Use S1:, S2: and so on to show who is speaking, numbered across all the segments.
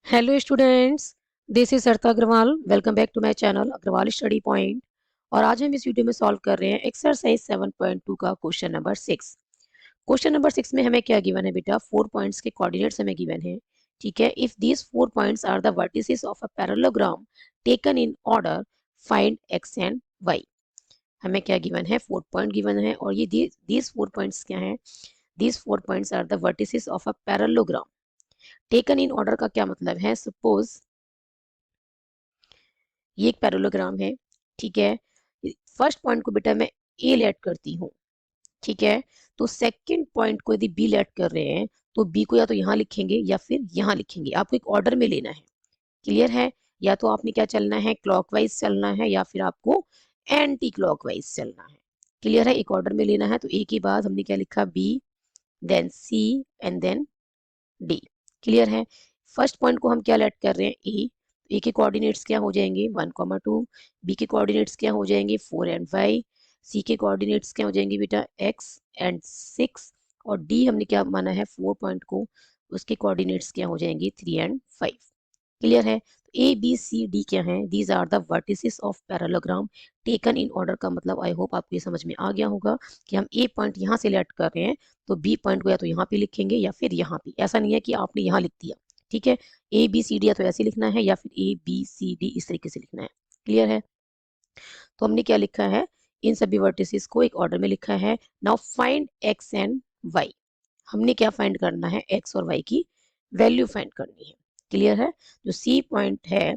S1: Hello students, this is Sarita Agarwal. Welcome back to my channel Agarwal study point. और आज हम इस वीडियो में सॉल्व कर रहे हैं एक्सरसाइज 7.2 का क्वेश्चन नंबर 6। क्वेश्चन नंबर 6 में हमें क्या गिवन है बेटा? 4 पॉइंट्स के कोऑर्डिनेट्स हमें गिवन है। ठीक है, if these 4 points are the vertices of a parallelogram taken in order, find x and y. हमें क्या गिवन है? 4 पॉइंट गिवन है और ये दीज 4 पॉइंट्स क्या हैं? These 4 points are the vertices of a parallelogram taken in order का क्या मतलब है? सपोज ये एक पैरेललोग्राम है। ठीक है, फर्स्ट पॉइंट को बेटा मैं ए लेट करती हूँ। ठीक है, तो सेकंड पॉइंट को यदि बी लेट कर रहे हैं तो बी को या तो यहाँ लिखेंगे या फिर यहाँ लिखेंगे। आपको एक ऑर्डर में लेना है। क्लियर है? या तो आपने क्या चलना है, क्लॉकवाइज चलना है या फिर आपको एंटी क्लॉकवाइज चलना है। क्लियर है? एक ऑर्डर में लेना है। तो ए के बाद हमने क्या लिखा? B, then C and then D. Clear है? फर्स्ट पॉइंट को हम क्या लेट कर रहे हैं? ए। ए के कोऑर्डिनेट्स क्या हो जाएंगे? 1,2। बी के कोऑर्डिनेट्स क्या हो जाएंगे? 4 एंड 5। सी के कोऑर्डिनेट्स क्या हो जाएंगे बेटा? X and 6। और डी हमने क्या माना है 4 पॉइंट को, उसके कोऑर्डिनेट्स क्या हो जाएंगे? 3 एंड 5। क्लियर है? ए बी सी डी क्या है? These are the vertices of parallelogram taken in order. का मतलब आई होप आपको ये समझ में आ गया होगा कि हम ए पॉइंट यहाँ से लेट कर रहे हैं तो बी पॉइंट को या तो यहाँ पे लिखेंगे या फिर यहाँ पे। ऐसा नहीं है कि आपने यहाँ लिख दिया। ठीक है, ए बी सी डी या तो ऐसे लिखना है या फिर ए बी सी डी इस तरीके से लिखना है। क्लियर है? तो हमने क्या लिखा है? इन सभी वर्टिसेस को एक ऑर्डर में लिखा है। Now find x and y. हमने क्या फाइंड करना है? एक्स और वाई की वैल्यू फाइंड करनी है। क्लियर है? जो सी पॉइंट है,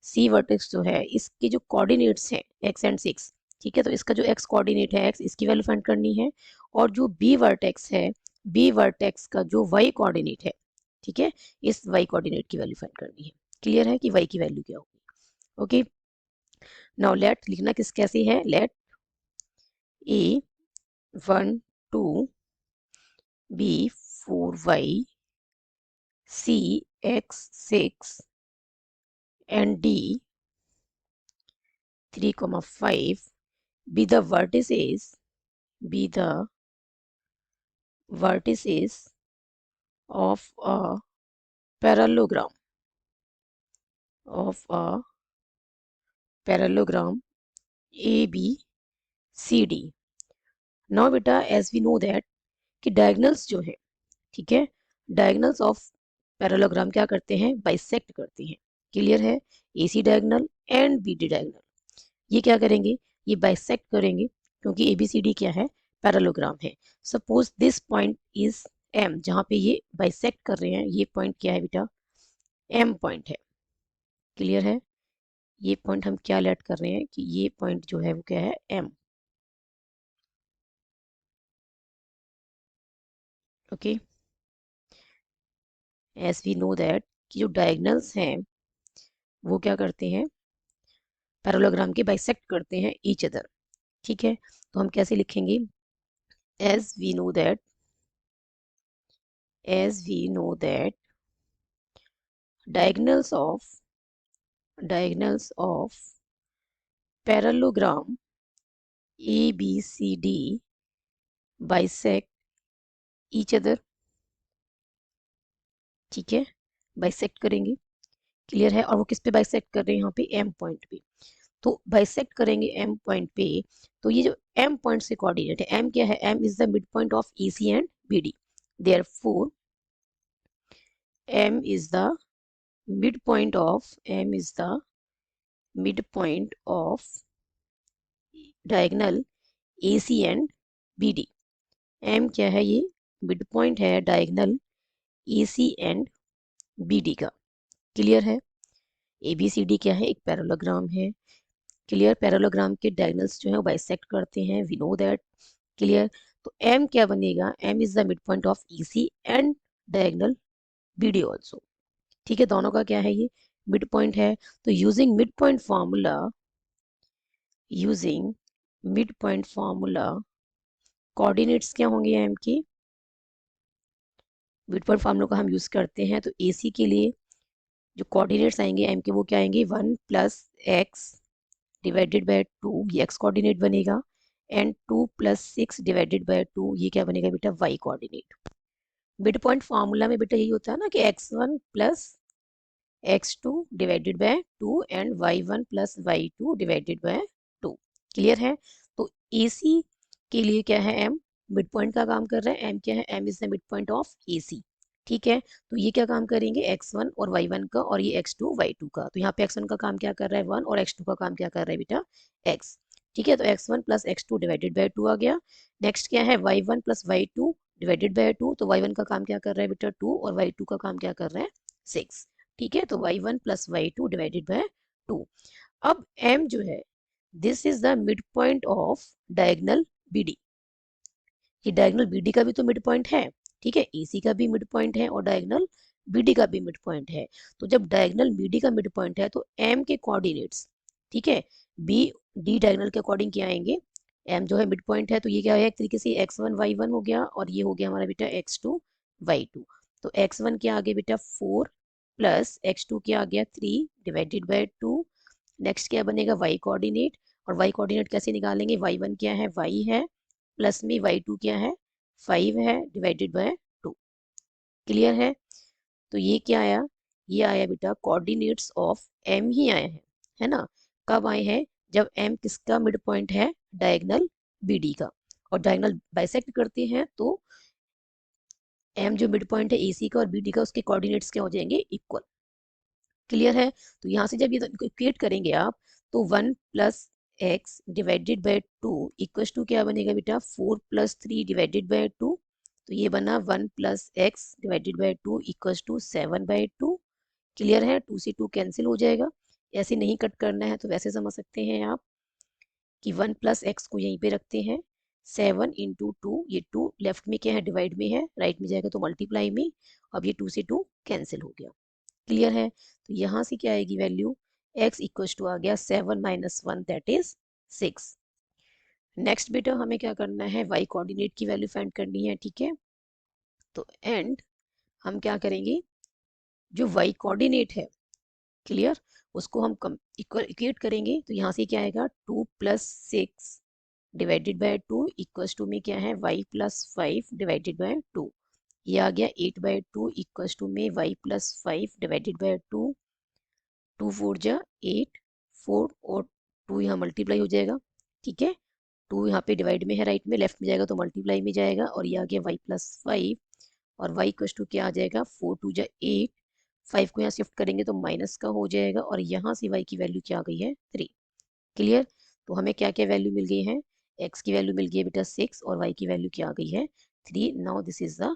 S1: सी वर्टेक्स जो है, इसके जो कोऑर्डिनेट्स हैं एक्स एंड 6। ठीक है, तो इसका जो एक्स कोऑर्डिनेट है एक्स, इसकी वैल्यू फाइंड करनी है। और जो बी वर्टेक्स है, बी वर्टेक्स का जो वाई कोऑर्डिनेट है, ठीक है, इस वाई कोऑर्डिनेट की वैल्यू फाइंड करनी है। क्लियर है कि वाई की वैल्यू क्या होगी? ओके, नाउ लेट लिखना किस कैसे है? Let A 1 2 B 4 y C x 6 and D 3,5 be the vertices of a parallelogram ABCD। now बेटा as we know that कि डायगोनल्स जो है, ठीक है, डायगोनल्स ऑफ पैरेललोग्राम क्या करते हैं? बाइसेक्ट करते हैं। क्लियर है? AC diagonal and BD diagonal ये क्या करेंगे? ये बाइसेक्ट करेंगे, क्योंकि ABCD क्या है? पैरेललोग्राम है। Suppose this point is M, जहाँ पे ये बाइसेक्ट कर रहे हैं, ये पॉइंट क्या है बेटा? M पॉइंट है। क्लियर है? ये पॉइंट हम क्या लेट कर रहे हैं कि ये पॉइंट जो है वो क्या है? M। Okay, as we know that कि जो डायगोनल्स हैं वो क्या करते हैं? पैरेललोग्राम के बाइसेक्ट करते हैं ईच अदर। ठीक है, तो हम कैसे लिखेंगे? As we know that diagonals of parallelogram ABCD bisect each other। ठीक है, बाइसेक्ट करेंगे। क्लियर है? और वो किस पे बाइसेक्ट कर रहे हैं? यहाँ पे M पॉइंट पे। तो बाइसेक्ट करेंगे M पॉइंट पे। तो ये जो M पॉइंट से कोऑर्डिनेट है, M क्या है? M is the mid point of AC and BD। Therefore M is the midpoint of diagonal AC and BD। M क्या है? ये मिड पॉइंट है डायगोनल AC एंड BD का। क्लियर है? ABCD क्या है? एक पैरेललोग्राम है। क्लियर? पैरेललोग्राम के डायगोनल्स जो है वो बाइसेक्ट करते हैं, वी नो दैट। क्लियर? तो M क्या बनेगा? M is the mid point of EC and diagonal BD also. ठीक है, दोनों का क्या है? ये मिड पॉइंट है। तो using mid point formula coordinates क्या होंगे M की? मिड पॉइंट फार्मूला का हम यूज करते हैं, तो AC के लिए जो कोऑर्डिनेट्स आएंगे M के, वो क्या आएंगे? 1 प्लस एक्स डिवाइडेड बाय 2, ये x कोऑर्डिनेट बनेगा। एंड 2 प्लस 6 डिवाइडेड बाय 2, ये क्या बनेगा बेटा? y coordinate. Mid point formula में बेटा यही होता है ना कि x1 plus x2 divided by 2 and y1 plus y2 divided by 2। Clear है? तो AC के लिए क्या है, m मिड पॉइंट का काम कर रहा है, m क्या है, m is the mid point of AC। ठीक है, तो ये क्या काम करेंगे, x1 और y1 का, और ये x2 y2 का। तो यहाँ पे x1 का काम क्या कर रहा है 1, और x2 का काम क्या कर रहा है बेटा x। ठीक है, तो x1 plus x2 divided by 2 आ गया। नेक्स्ट क्या है, y1 plus y2 divided by 2। तो y1 का काम क्या कर रहा है बेटा 2, और y2 का काम क्या कर रहा है 6। ठीक है, तो y1 plus y2 divided by 2। अब m जो है, this is the mid point of diagonal BD। ये डायगोनल BD का भी तो मिड पॉइंट है। ठीक है, AC का भी मिड पॉइंट है और डायगोनल BD का भी मिड पॉइंट है। तो जब डायगोनल BD का मिड पॉइंट है तो M के कोऑर्डिनेट्स, ठीक है, BD डायगोनल के अकॉर्डिंग क्या आएंगे, M जो है मिड पॉइंट है तो ये क्या है, एक तरीके से x1 y1 हो गया, और ये हो गया हमारा बेटा x2 y2। तो x1 क्या आ गया बेटा 4 प्लस x2 क्या आ गया 3 डिवाइडेड बाय 2। नेक्स्ट क्या बनेगा y कोऑर्डिनेट, और y कोऑर्डिनेट कैसे निकालेंगे, y1 क्या है y है, प्लस में y2 क्या है 5 है डिवाइडेड बाय 2। क्लियर है? तो ये क्या आया, ये आया बेटा कोऑर्डिनेट्स ऑफ m ही आए हैं, है ना। कब आए हैं, जब m किसका मिड पॉइंट है, डायगोनल BD का, और डायगोनल बाइसेक्ट करते हैं तो m जो मिड पॉइंट है AC का और BD का, उसके कोऑर्डिनेट्स क्या हो जाएंगे, इक्वल। क्लियर है? तो यहाँ से जब ये इक्वेट करेंगे आप, तो 1 plus x divided by 2 equal to क्या बनेगा बेटा 4 प्लस 3 डिवाइडेड बाय 2। तो ये बना 1 plus x divided by 2 equal to 7 by 2। Clear है? 2 से 2 कैंसिल हो जाएगा। ऐसे नहीं कट करना है तो वैसे समझ सकते हैं आप कि 1 प्लस एक्स को यहीं पे रखते हैं, 7 इंटू 2, ये 2 लेफ्ट में क्या है, डिवाइड में है, राइट में जाएगा तो मल्टीप्लाई में। अब ये 2 से 2 कैंसिल हो गया। क्लियर है? तो यहाँ से क्या आएगी वैल्यू, x इक्वल टू आ गया 7 माइनस 1 दैट इज 6। नेक्स्ट बेटा हमें क्या करना है, y कोऑर्डिनेट की वैल्यू फाइंड करनी है। ठीक है, तो एंड हम क्या करेंगे, जो y कोऑर्डिनेट है, क्लियर, उसको हम इक्वेट करेंगे। तो यहाँ से क्या आएगा 2 plus 6 divided by 2 equals to में क्या है y प्लस 5 डिवाइडेड बाय 2। ये आ गया 8 बाय 2 इक्वल्स टू में y प्लस 5 डिवाइडेड बाय 2। 2 4 जा 8, 4 और 2 यहाँ मल्टीप्लाई हो जाएगा। ठीक है, 2 यहाँ पे डिवाइड में है, राइट में, लेफ्ट में जाएगा तो मल्टीप्लाई में जाएगा, और ये आ गया y प्लस 5, और y इक्वल टू क्या आ जाएगा 4 2 जा 8, 5 को यहाँ शिफ्ट करेंगे तो माइनस का हो जाएगा, और यहाँ से y की वैल्यू क्या आ गई है 3। क्लियर? तो हमें क्या क्या वैल्यू मिल गई है, x की वैल्यू मिल गई है बेटा 6 और y की वैल्यू क्या आ गई है 3। Now this is the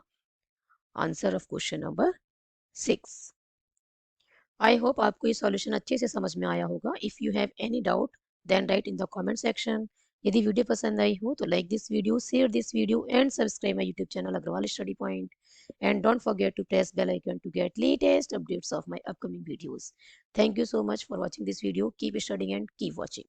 S1: answer of question number 6। I hope आपको ये सॉल्यूशन अच्छे से समझ में आया होगा। If you have any doubt then write in the comment section. यदि वीडियो पसंद आई हो तो like this video, share this video and subscribe my YouTube channel Agarwal study point, and don't forget to press bell icon to get latest updates of my upcoming videos. Thank you so much for watching this video. Keep studying and keep watching.